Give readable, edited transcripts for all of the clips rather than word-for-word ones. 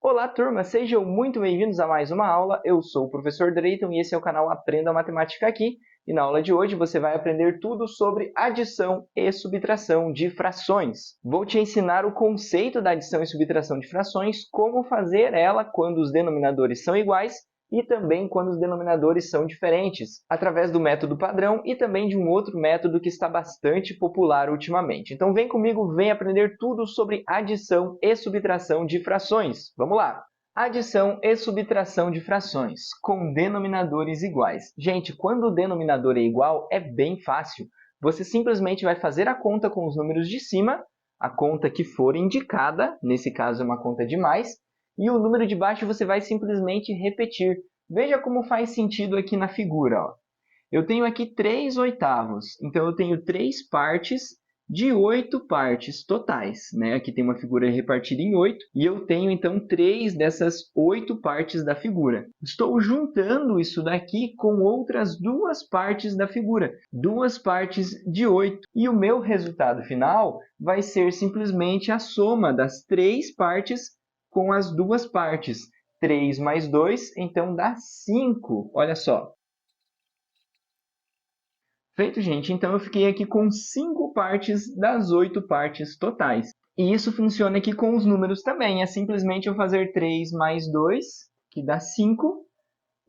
Olá, turma! Sejam muito bem-vindos a mais uma aula. Eu sou o professor Drayton e esse é o canal Aprenda Matemática Aqui. E na aula de hoje você vai aprender tudo sobre adição e subtração de frações. Vou te ensinar o conceito da adição e subtração de frações, como fazer ela quando os denominadores são iguais e também quando os denominadores são diferentes, através do método padrão e também de um outro método que está bastante popular ultimamente. Então vem comigo, vem aprender tudo sobre adição e subtração de frações. Vamos lá! Adição e subtração de frações com denominadores iguais. Gente, quando o denominador é igual, é bem fácil. Você simplesmente vai fazer a conta com os números de cima, a conta que for indicada, nesse caso é uma conta de mais, e o número de baixo você vai simplesmente repetir. Veja como faz sentido aqui na figura. Ó. Eu tenho aqui 3 oitavos, então eu tenho 3 partes de 8 partes totais. Né? Aqui tem uma figura repartida em 8, e eu tenho então 3 dessas 8 partes da figura. Estou juntando isso daqui com outras 2 partes da figura, 2 partes de 8. E o meu resultado final vai ser simplesmente a soma das 3 partes com as 2 partes. 3 mais 2, então dá 5. Olha só. Feito, gente. Então, eu fiquei aqui com 5 partes das 8 partes totais. E isso funciona aqui com os números também. É simplesmente eu fazer 3 mais 2, que dá 5.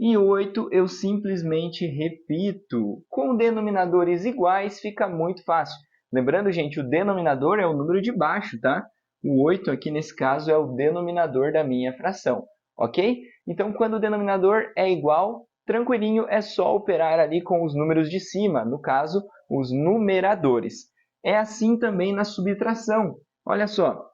E 8 eu simplesmente repito. Com denominadores iguais fica muito fácil. Lembrando, gente, o denominador é o número de baixo, tá? O 8 aqui, nesse caso, é o denominador da minha fração, ok? Então, quando o denominador é igual, tranquilinho, é só operar ali com os números de cima, no caso, os numeradores. É assim também na subtração. Olha só,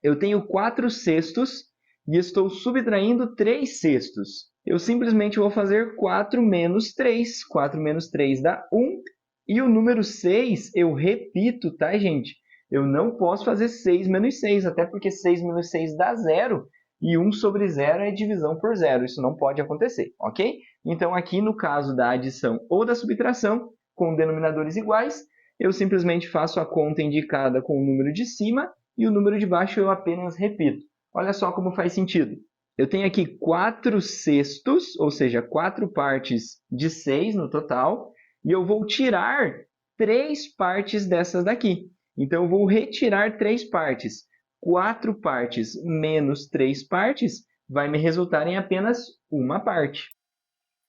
eu tenho 4 sextos e estou subtraindo 3 sextos. Eu simplesmente vou fazer 4 menos 3. 4 menos 3 dá 1. E o número 6 eu repito, tá, gente? Eu não posso fazer 6 menos 6, até porque 6 menos 6 dá 0. E 1 sobre 0 é divisão por 0. Isso não pode acontecer, ok? Então, aqui no caso da adição ou da subtração, com denominadores iguais, eu simplesmente faço a conta indicada com o número de cima e o número de baixo eu apenas repito. Olha só como faz sentido. Eu tenho aqui 4 sextos, ou seja, 4 partes de 6 no total, e eu vou tirar 3 partes dessas daqui. Então, eu vou retirar 3 partes. 4 partes menos 3 partes vai me resultar em apenas uma parte.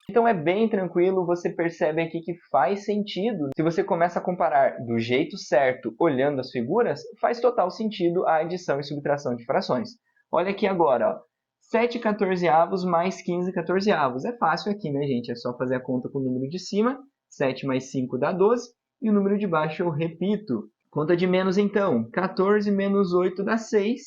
Então é bem tranquilo, você percebe aqui que faz sentido. Se você começa a comparar do jeito certo, olhando as figuras, faz total sentido a adição e subtração de frações. Olha aqui agora, ó. 7 14avos mais 15 14avos. É fácil aqui, né, gente? É só fazer a conta com o número de cima. 7 mais 5 dá 12. E o número de baixo eu repito. Conta de menos, então. 14 menos 8 dá 6.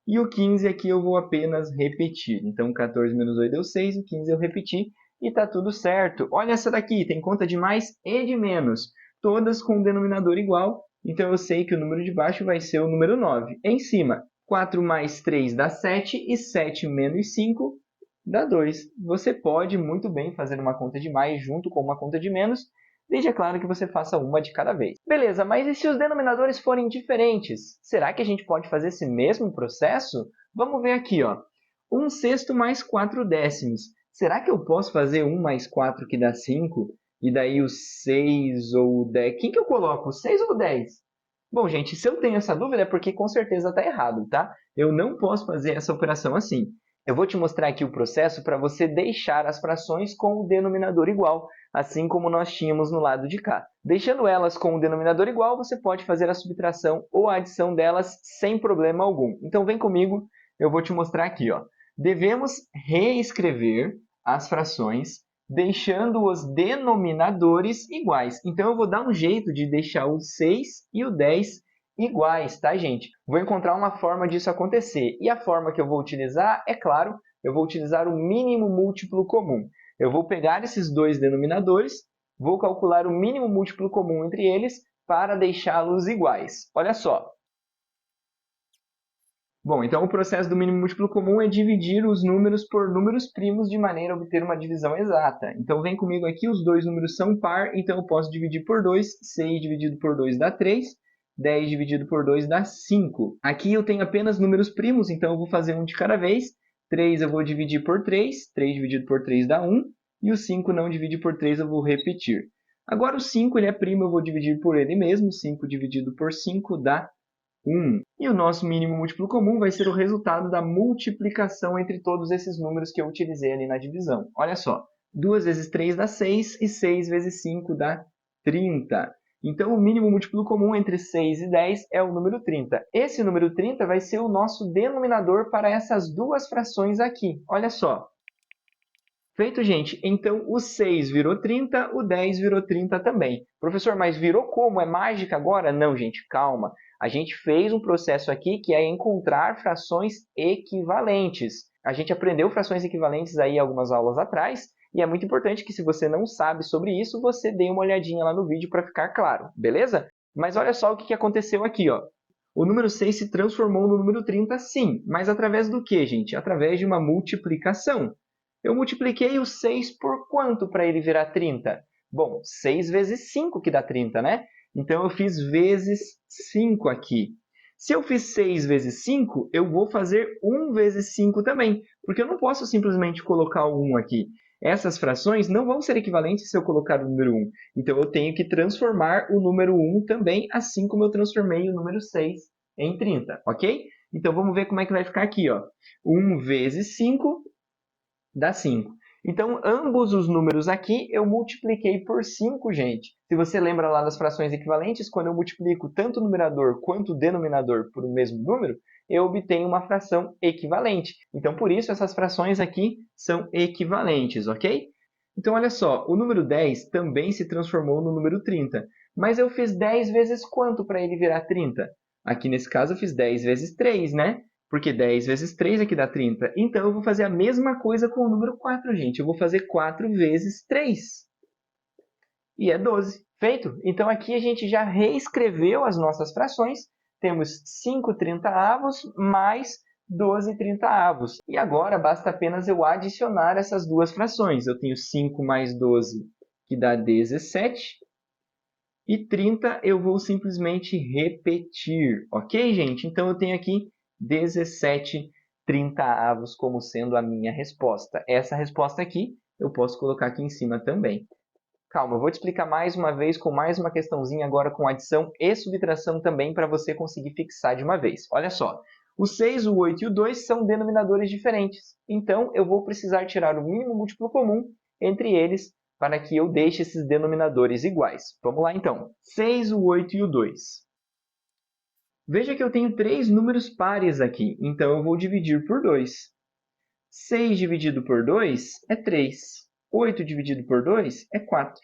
E o 15 aqui eu vou apenas repetir. Então, 14 menos 8 deu 6, o 15 eu repeti e está tudo certo. Olha essa daqui, tem conta de mais e de menos, todas com um denominador igual. Então, eu sei que o número de baixo vai ser o número 9. Em cima, 4 mais 3 dá 7 e 7 menos 5 dá 2. Você pode muito bem fazer uma conta de mais junto com uma conta de menos, desde, é claro, que você faça uma de cada vez. Beleza, mas e se os denominadores forem diferentes? Será que a gente pode fazer esse mesmo processo? Vamos ver aqui, ó. 1 sexto mais 4 décimos. Será que eu posso fazer 1 mais 4 que dá 5? E daí o 6 ou o 10? Quem que eu coloco, o 6 ou o 10? Bom, gente, se eu tenho essa dúvida é porque com certeza está errado, tá? Eu não posso fazer essa operação assim. Eu vou te mostrar aqui o processo para você deixar as frações com o denominador igual, assim como nós tínhamos no lado de cá. Deixando elas com o denominador igual, você pode fazer a subtração ou a adição delas sem problema algum. Então, vem comigo, eu vou te mostrar aqui, ó. Devemos reescrever as frações deixando os denominadores iguais. Então, eu vou dar um jeito de deixar o 6 e o 10 iguais, tá, gente? Vou encontrar uma forma disso acontecer. E a forma que eu vou utilizar, é claro, eu vou utilizar o mínimo múltiplo comum. Eu vou pegar esses dois denominadores, vou calcular o mínimo múltiplo comum entre eles para deixá-los iguais. Olha só. Bom, então o processo do mínimo múltiplo comum é dividir os números por números primos de maneira a obter uma divisão exata. Então, vem comigo aqui, os dois números são par, então eu posso dividir por 2. 6 dividido por 2 dá 3. 10 dividido por 2 dá 5. Aqui eu tenho apenas números primos, então eu vou fazer um de cada vez. 3 eu vou dividir por 3. 3 dividido por 3 dá 1. E o 5 não dividir por 3 eu vou repetir. Agora o 5 ele é primo, eu vou dividir por ele mesmo. 5 dividido por 5 dá 1. E o nosso mínimo múltiplo comum vai ser o resultado da multiplicação entre todos esses números que eu utilizei ali na divisão. Olha só, 2 vezes 3 dá 6 e 6 vezes 5 dá 30. Então, o mínimo múltiplo comum entre 6 e 10 é o número 30. Esse número 30 vai ser o nosso denominador para essas duas frações aqui. Olha só. Feito, gente. Então, o 6 virou 30, o 10 virou 30 também. Professor, mas virou como? É mágica agora? Não, gente, calma. A gente fez um processo aqui que é encontrar frações equivalentes. A gente aprendeu frações equivalentes aí algumas aulas atrás, e é muito importante que, se você não sabe sobre isso, você dê uma olhadinha lá no vídeo para ficar claro, beleza? Mas olha só o que aconteceu aqui, ó. O número 6 se transformou no número 30, sim. Mas através do quê, gente? Através de uma multiplicação. Eu multipliquei o 6 por quanto para ele virar 30? Bom, 6 vezes 5 que dá 30, né? Então, eu fiz vezes 5 aqui. Se eu fiz 6 vezes 5, eu vou fazer 1 vezes 5 também, porque eu não posso simplesmente colocar o 1 aqui. Essas frações não vão ser equivalentes se eu colocar o número 1. Então, eu tenho que transformar o número 1 também, assim como eu transformei o número 6 em 30, ok? Então, vamos ver como é que vai ficar aqui, ó. 1 vezes 5 dá 5. Então, ambos os números aqui eu multipliquei por 5, gente. Se você lembra lá das frações equivalentes, quando eu multiplico tanto o numerador quanto o denominador por o mesmo número, eu obtenho uma fração equivalente. Então, por isso, essas frações aqui são equivalentes, ok? Então, olha só, o número 10 também se transformou no número 30. Mas eu fiz 10 vezes quanto para ele virar 30? Aqui, nesse caso, eu fiz 10 vezes 3, né? Porque 10 vezes 3 aqui dá 30. Então, eu vou fazer a mesma coisa com o número 4, gente. Eu vou fazer 4 vezes 3. E é 12. Feito? Então, aqui a gente já reescreveu as nossas frações. Temos 5 30avos mais 12 30avos. E agora, basta apenas eu adicionar essas duas frações. Eu tenho 5 mais 12, que dá 17. E 30 eu vou simplesmente repetir. Ok, gente? Então, eu tenho aqui 17 30avos como sendo a minha resposta. Essa resposta aqui eu posso colocar aqui em cima também. Calma, eu vou te explicar mais uma vez com mais uma questãozinha agora com adição e subtração também para você conseguir fixar de uma vez. Olha só, o 6, o 8 e o 2 são denominadores diferentes. Então, eu vou precisar tirar o mínimo múltiplo comum entre eles para que eu deixe esses denominadores iguais. Vamos lá, então. 6, o 8 e o 2. Veja que eu tenho 3 números pares aqui, então eu vou dividir por 2. 6 dividido por 2 é 3. 8 dividido por 2 é 4.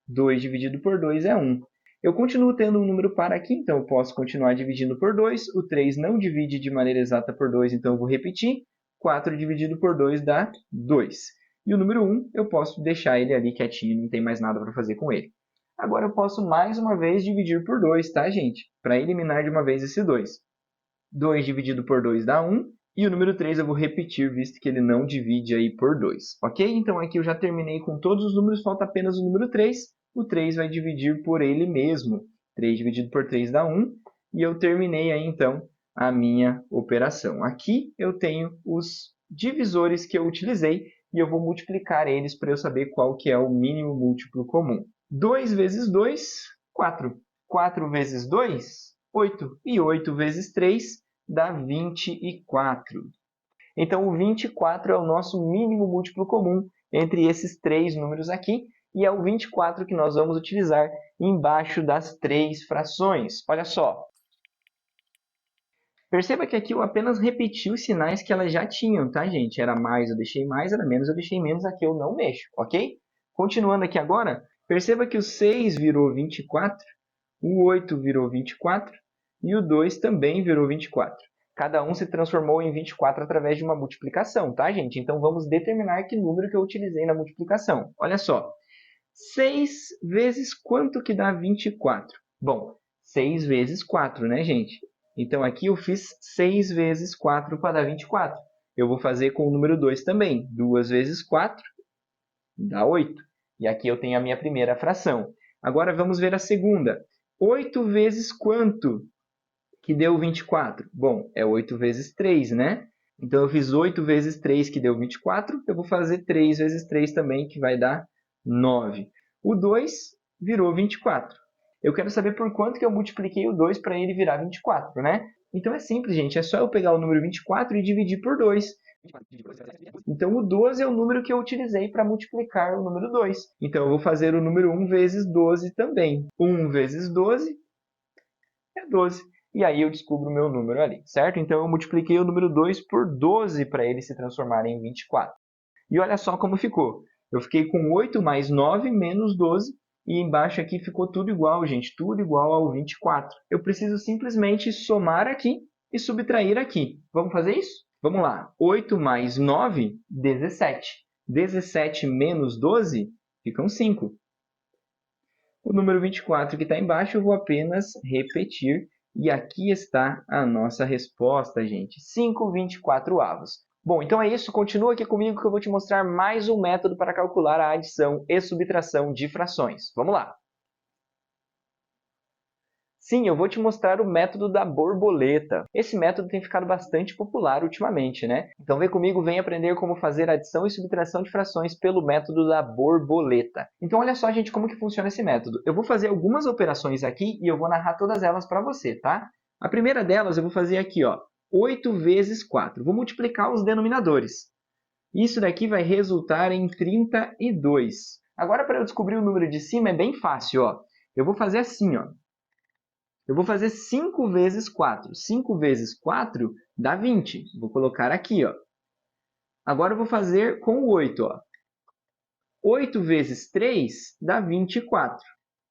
2 dividido por 2 é 1. Eu continuo tendo um número par aqui, então eu posso continuar dividindo por 2. O 3 não divide de maneira exata por 2, então eu vou repetir. 4 dividido por 2 dá 2. E o número 1, eu posso deixar ele ali quietinho, não tem mais nada para fazer com ele. Agora eu posso mais uma vez dividir por 2, tá, gente? Para eliminar de uma vez esse 2. 2 dividido por 2 dá 1. E o número 3 eu vou repetir, visto que ele não divide aí por 2. Ok? Então, aqui eu já terminei com todos os números, falta apenas o número 3. O 3 vai dividir por ele mesmo. 3 dividido por 3 dá 1. E eu terminei aí, então, a minha operação. Aqui eu tenho os divisores que eu utilizei e eu vou multiplicar eles para eu saber qual que é o mínimo múltiplo comum. 2 vezes 2, 4. 4 vezes 2, 8. E 8 vezes 3 dá 24. Então, o 24 é o nosso mínimo múltiplo comum entre esses três números aqui, e é o 24 que nós vamos utilizar embaixo das três frações. Olha só. Perceba que aqui eu apenas repeti os sinais que elas já tinham, tá, gente? Era mais, eu deixei mais, era menos, eu deixei menos, aqui eu não mexo, ok? Continuando aqui agora, perceba que o 6 virou 24, o 8 virou 24, e o 2 também virou 24. Cada um se transformou em 24 através de uma multiplicação, tá, gente? Então, vamos determinar que número que eu utilizei na multiplicação. Olha só, 6 vezes quanto que dá 24? Bom, 6 vezes 4, né, gente? Então, aqui eu fiz 6 vezes 4 para dar 24. Eu vou fazer com o número 2 também. 2 vezes 4 dá 8. E aqui eu tenho a minha primeira fração. Agora, vamos ver a segunda. 8 vezes quanto que deu 24? Bom, é 8 vezes 3, né? Então, eu fiz 8 vezes 3, que deu 24. Eu vou fazer 3 vezes 3 também, que vai dar 9. O 2 virou 24. Eu quero saber por quanto que eu multipliquei o 2 para ele virar 24, né? Então, é simples, gente. É só eu pegar o número 24 e dividir por 2. Então, o 12 é o número que eu utilizei para multiplicar o número 2. Então, eu vou fazer o número 1 vezes 12 também. 1 vezes 12 é 12. E aí eu descubro o meu número ali, certo? Então, eu multipliquei o número 2 por 12 para ele se transformar em 24. E olha só como ficou. Eu fiquei com 8 mais 9 menos 12. E embaixo aqui ficou tudo igual, gente. Tudo igual ao 24. Eu preciso simplesmente somar aqui e subtrair aqui. Vamos fazer isso? Vamos lá. 8 mais 9, 17. 17 menos 12, ficam 5. O número 24 que está embaixo eu vou apenas repetir. E aqui está a nossa resposta, gente. 5/24. Bom, então é isso. Continua aqui comigo que eu vou te mostrar mais um método para calcular a adição e subtração de frações. Vamos lá! Sim, eu vou te mostrar o método da borboleta. Esse método tem ficado bastante popular ultimamente, né? Então vem comigo, vem aprender como fazer adição e subtração de frações pelo método da borboleta. Então olha só, gente, como que funciona esse método. Eu vou fazer algumas operações aqui e eu vou narrar todas elas para você, tá? A primeira delas eu vou fazer aqui, ó, 8 vezes 4. Vou multiplicar os denominadores. Isso daqui vai resultar em 32. Agora, para eu descobrir o número de cima, é bem fácil, ó. Eu vou fazer assim, ó. Eu vou fazer 5 vezes 4. 5 vezes 4 dá 20. Vou colocar aqui, ó. Agora eu vou fazer com o 8. Ó. 8 vezes 3 dá 24.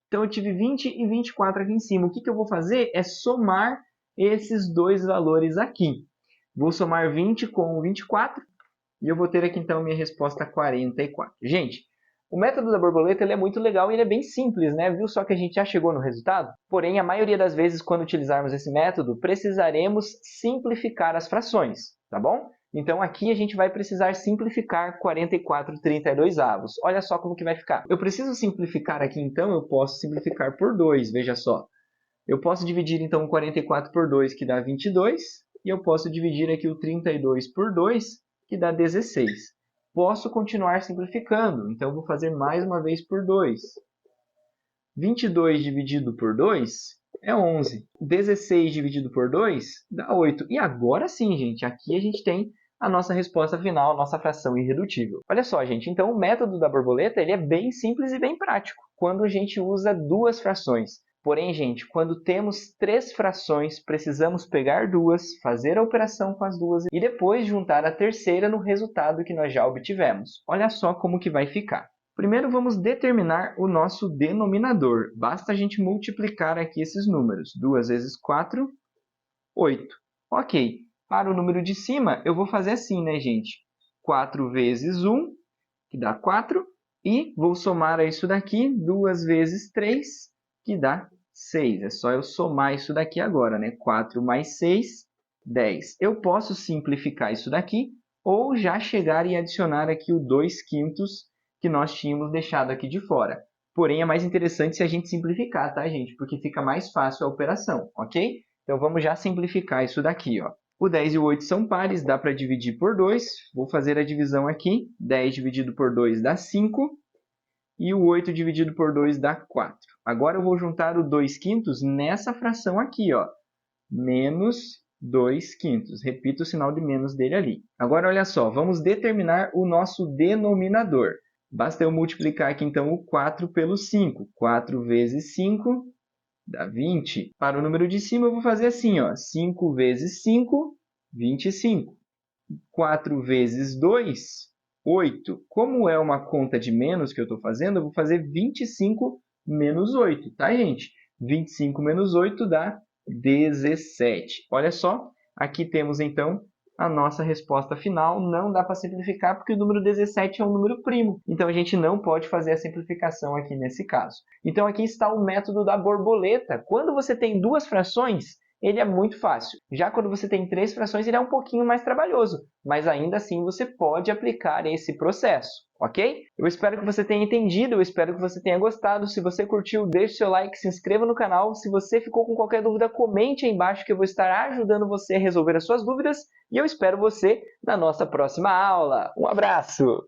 Então, eu tive 20 e 24 aqui em cima. O que eu vou fazer é somar esses dois valores aqui. Vou somar 20 com 24 e eu vou ter aqui, então, minha resposta 44. Gente, o método da borboleta ele é muito legal e ele é bem simples, né? Viu só que a gente já chegou no resultado? Porém, a maioria das vezes, quando utilizarmos esse método, precisaremos simplificar as frações, tá bom? Então, aqui a gente vai precisar simplificar 44/32. Olha só como que vai ficar. Eu preciso simplificar aqui, então, eu posso simplificar por 2, veja só. Eu posso dividir, então, 44 por 2, que dá 22, e eu posso dividir aqui o 32 por 2, que dá 16. Posso continuar simplificando, então eu vou fazer mais uma vez por 2. 22 dividido por 2 é 11. 16 dividido por 2 dá 8. E agora sim, gente, aqui a gente tem a nossa resposta final, a nossa fração irredutível. Olha só, gente, então o método da borboleta ele é bem simples e bem prático, quando a gente usa duas frações. Porém, gente, quando temos 3 frações, precisamos pegar duas, fazer a operação com as duas e depois juntar a terceira no resultado que nós já obtivemos. Olha só como que vai ficar. Primeiro, vamos determinar o nosso denominador. Basta a gente multiplicar aqui esses números. 2 vezes 4, 8. Ok. Para o número de cima, eu vou fazer assim, né, gente? 4 vezes 1, que dá 4. E vou somar a isso daqui, 2 vezes 3, que dá 6. É só eu somar isso daqui agora, né? 4 mais 6, 10. Eu posso simplificar isso daqui ou já chegar e adicionar aqui o 2/5 que nós tínhamos deixado aqui de fora. Porém, é mais interessante se a gente simplificar, tá, gente? Porque fica mais fácil a operação, ok? Então, vamos já simplificar isso daqui, ó. O 10 e o 8 são pares, dá para dividir por 2. Vou fazer a divisão aqui. 10 dividido por 2 dá 5. E o 8 dividido por 2 dá 4. Agora eu vou juntar o 2/5 nessa fração aqui, ó. Menos 2/5. Repito o sinal de menos dele ali. Agora, olha só, vamos determinar o nosso denominador. Basta eu multiplicar aqui, então, o 4 pelo 5. 4 vezes 5 dá 20. Para o número de cima, eu vou fazer assim, ó. 5 vezes 5, 25. 4 vezes 2, 8. Como é uma conta de menos que eu estou fazendo, eu vou fazer 25 menos 8, tá, gente? 25 menos 8 dá 17. Olha só, aqui temos, então, a nossa resposta final. Não dá para simplificar porque o número 17 é um número primo. Então, a gente não pode fazer a simplificação aqui nesse caso. Então, aqui está o método da borboleta. Quando você tem duas frações, ele é muito fácil. Já quando você tem 3 frações, ele é um pouquinho mais trabalhoso, mas ainda assim você pode aplicar esse processo, ok? Eu espero que você tenha entendido, eu espero que você tenha gostado. Se você curtiu, deixe seu like, se inscreva no canal. Se você ficou com qualquer dúvida, comente aí embaixo que eu vou estar ajudando você a resolver as suas dúvidas. E eu espero você na nossa próxima aula. Um abraço!